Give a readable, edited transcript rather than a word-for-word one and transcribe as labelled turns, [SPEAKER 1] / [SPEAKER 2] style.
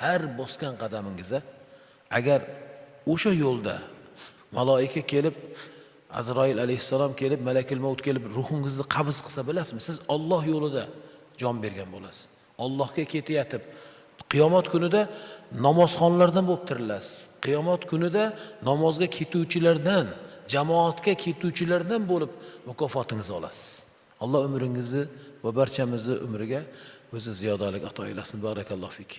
[SPEAKER 1] har bosgan qadamingizda agar o'sha yo'lda maloika kelib, Azroil alayhissalom kelib, malakul maut kelib ruhingizni qabz qilsa bilasizmi, siz Alloh yo'lida jon bergan bo'lasiz. Allohga ketayotib, qiyomat kunida namozxonlardan bo'lib tirilasiz. Qiyomat kunida namozga ketuvchilardan, jamoatga ketuvchilardan bo'lib mukofotingizni olasiz. Alloh umringizni va barchamizni umriga o'zi ziyodalik ato aylasin. Barakallohu fik.